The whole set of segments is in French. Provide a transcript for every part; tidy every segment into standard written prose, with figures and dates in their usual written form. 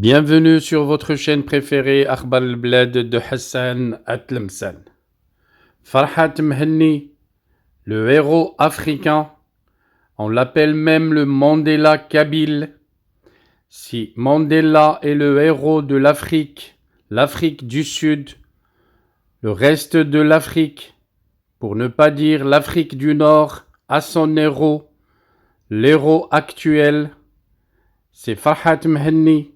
Bienvenue sur votre chaîne préférée Akhbar al-Blad de Hassan Atlemsan. Farhat Mhenni, le héros africain, on l'appelle même le Mandela kabyle. Si Mandela est le héros de l'Afrique du Sud, le reste de l'Afrique, pour ne pas dire l'Afrique du Nord, a son héros, l'héros actuel, c'est Farhat Mhenni,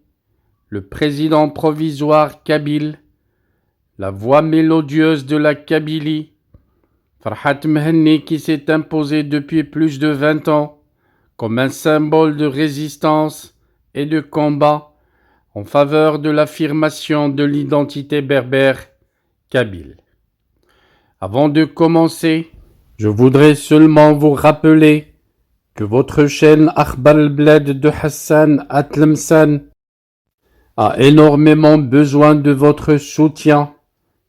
le président provisoire kabyle, la voix mélodieuse de la Kabylie, Farhat Mhenni qui s'est imposé depuis plus de 20 ans comme un symbole de résistance et de combat en faveur de l'affirmation de l'identité berbère kabyle. Avant de commencer, je voudrais seulement vous rappeler que votre chaîne Akhbar al-Blad de Hassan Atlemsan a énormément besoin de votre soutien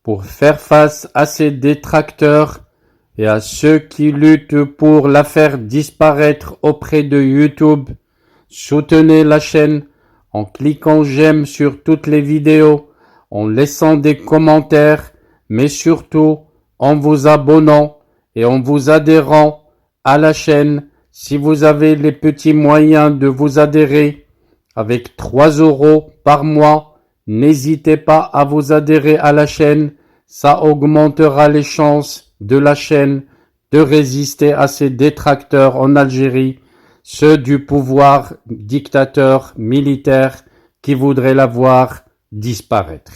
pour faire face à ces détracteurs et à ceux qui luttent pour la faire disparaître auprès de YouTube. Soutenez la chaîne en cliquant j'aime sur toutes les vidéos, en laissant des commentaires, mais surtout en vous abonnant et en vous adhérant à la chaîne si vous avez les petits moyens de vous adhérer. Avec 3 € par mois, n'hésitez pas à vous adhérer à la chaîne, ça augmentera les chances de la chaîne de résister à ces détracteurs en Algérie, ceux du pouvoir dictateur militaire qui voudraient la voir disparaître.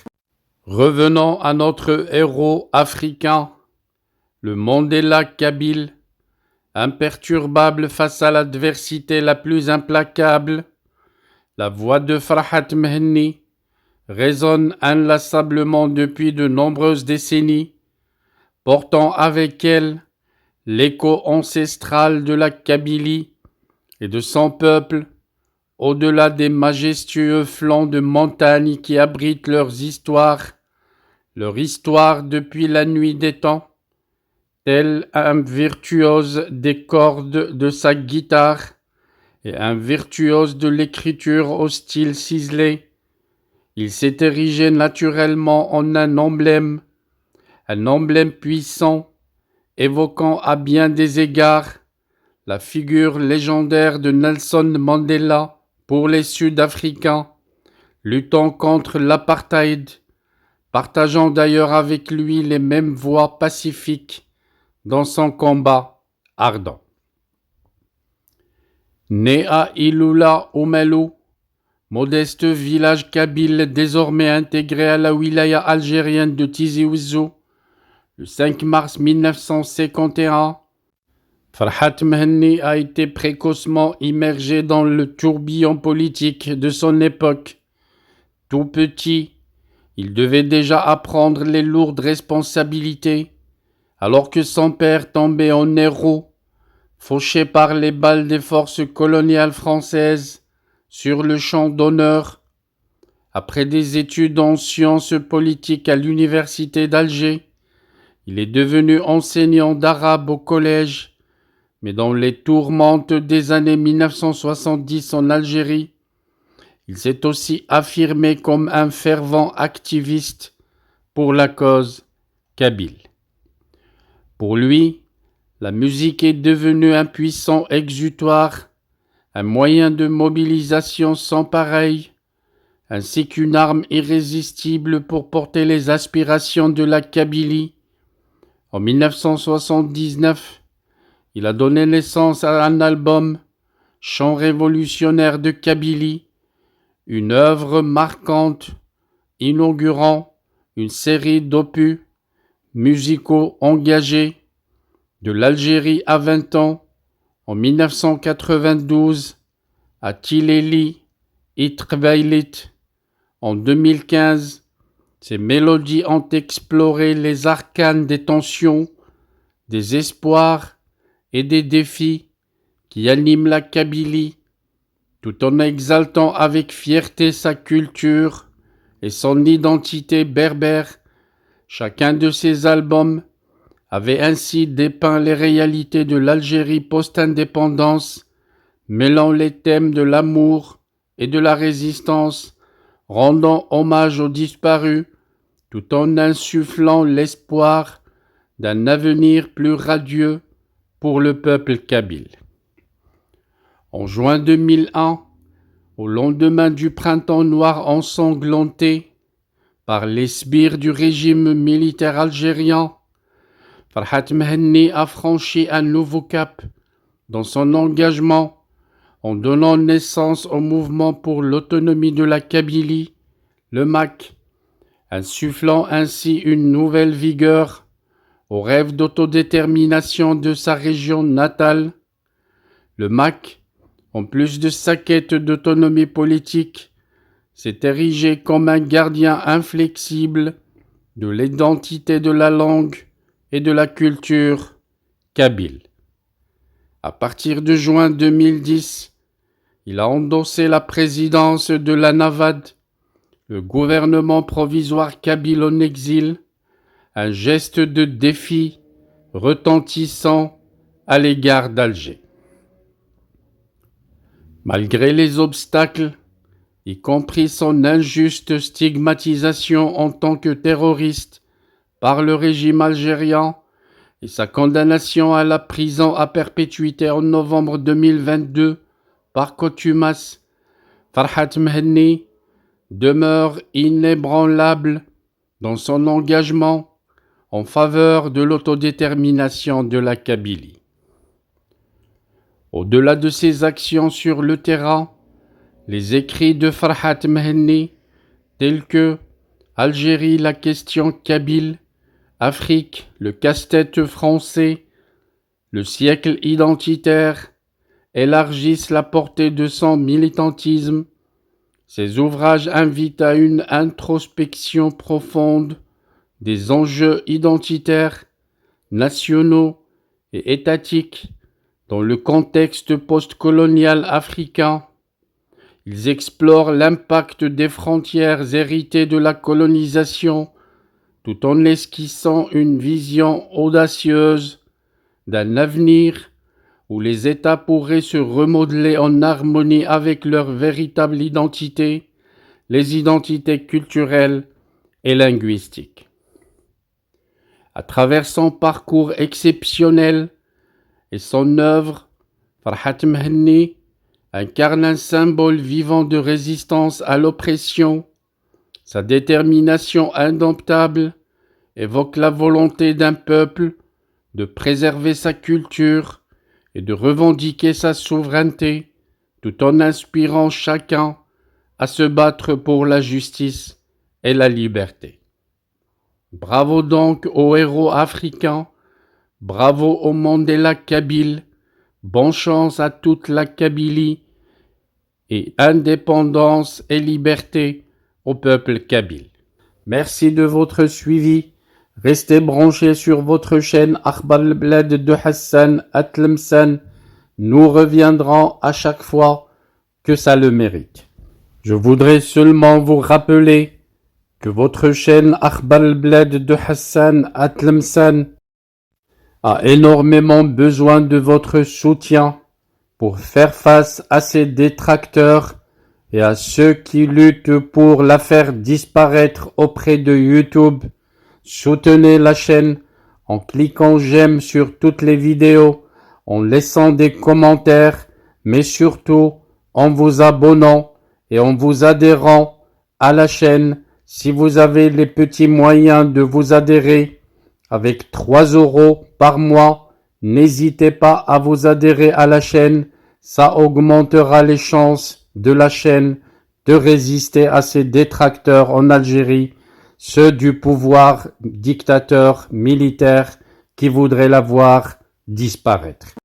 Revenons à notre héros africain, le Mandela kabyle, imperturbable face à l'adversité la plus implacable. La voix de Farhat Mhenni résonne inlassablement depuis de nombreuses décennies, portant avec elle l'écho ancestral de la Kabylie et de son peuple, au-delà des majestueux flancs de montagnes qui abritent leur histoire depuis la nuit des temps, tel un virtuose des cordes de sa guitare et un virtuose de l'écriture au style ciselé. Il s'est érigé naturellement en un emblème puissant, évoquant à bien des égards la figure légendaire de Nelson Mandela pour les Sud-Africains, luttant contre l'apartheid, partageant d'ailleurs avec lui les mêmes voies pacifiques dans son combat ardent. Né à Iloula Oumelou, modeste village kabyle désormais intégré à la wilaya algérienne de Tizi Ouzou, le 5 mars 1951, Farhat Mhenni a été précocement immergé dans le tourbillon politique de son époque. Tout petit, il devait déjà apprendre les lourdes responsabilités, alors que son père tombait en héros, fauché par les balles des forces coloniales françaises sur le champ d'honneur. Après des études en sciences politiques à l'université d'Alger, il est devenu enseignant d'arabe au collège, mais dans les tourmentes des années 1970 en Algérie, il s'est aussi affirmé comme un fervent activiste pour la cause kabyle. Pour lui, la musique est devenue un puissant exutoire, un moyen de mobilisation sans pareil, ainsi qu'une arme irrésistible pour porter les aspirations de la Kabylie. En 1979, il a donné naissance à un album, Chant révolutionnaire de Kabylie, une œuvre marquante, inaugurant une série d'opus musicaux engagés de l'Algérie à 20 ans, en 1992, à Tileli, Itrbailit. En 2015, ces mélodies ont exploré les arcanes des tensions, des espoirs et des défis qui animent la Kabylie, tout en exaltant avec fierté sa culture et son identité berbère. Chacun de ces albums avait ainsi dépeint les réalités de l'Algérie post-indépendance, mêlant les thèmes de l'amour et de la résistance rendant hommage aux disparus tout en insufflant l'espoir d'un avenir plus radieux pour le peuple kabyle. En juin 2001, au lendemain du printemps noir ensanglanté par les sbires du régime militaire algérien, Farhat Mehenni a franchi un nouveau cap dans son engagement en donnant naissance au mouvement pour l'autonomie de la Kabylie, le MAK, insufflant ainsi une nouvelle vigueur au rêve d'autodétermination de sa région natale. Le MAK, en plus de sa quête d'autonomie politique, s'est érigé comme un gardien inflexible de l'identité de la langue et de la culture kabyle. À partir de juin 2010, il a endossé la présidence de la NAVAD, le gouvernement provisoire kabyle en exil, un geste de défi retentissant à l'égard d'Alger. Malgré les obstacles, y compris son injuste stigmatisation en tant que terroriste par le régime algérien et sa condamnation à la prison à perpétuité en novembre 2022 par contumace, Farhat Mehenni demeure inébranlable dans son engagement en faveur de l'autodétermination de la Kabylie. Au-delà de ses actions sur le terrain, les écrits de Farhat Mehenni, tels que Algérie, la question kabyle, Afrique, le casse-tête français, le siècle identitaire, élargissent la portée de son militantisme. Ces ouvrages invitent à une introspection profonde des enjeux identitaires, nationaux et étatiques dans le contexte postcolonial africain. Ils explorent l'impact des frontières héritées de la colonisation tout en esquissant une vision audacieuse d'un avenir où les États pourraient se remodeler en harmonie avec leur véritable identité, les identités culturelles et linguistiques. À travers son parcours exceptionnel et son œuvre, Farhat Mehenni incarne un symbole vivant de résistance à l'oppression. Sa détermination indomptable évoque la volonté d'un peuple de préserver sa culture et de revendiquer sa souveraineté, tout en inspirant chacun à se battre pour la justice et la liberté. Bravo donc aux héros africains, bravo au Mandela kabyle, bonne chance à toute la Kabylie et indépendance et liberté au peuple kabyle. Merci de votre suivi. Restez branchés sur votre chaîne Akhbar al-Blad de Hassan Atlemsan. Nous reviendrons à chaque fois que ça le mérite. Je voudrais seulement vous rappeler que votre chaîne Akhbar al-Blad de Hassan Atlemsan a énormément besoin de votre soutien pour faire face à ses détracteurs et à ceux qui luttent pour la faire disparaître auprès de YouTube. Soutenez la chaîne en cliquant j'aime sur toutes les vidéos, en laissant des commentaires, mais surtout en vous abonnant et en vous adhérant à la chaîne si vous avez les petits moyens de vous adhérer. Avec 3 € par mois, n'hésitez pas à vous adhérer à la chaîne, ça augmentera les chances de la chaîne de résister à ses détracteurs en Algérie, ceux du pouvoir dictateur militaire qui voudraient la voir disparaître.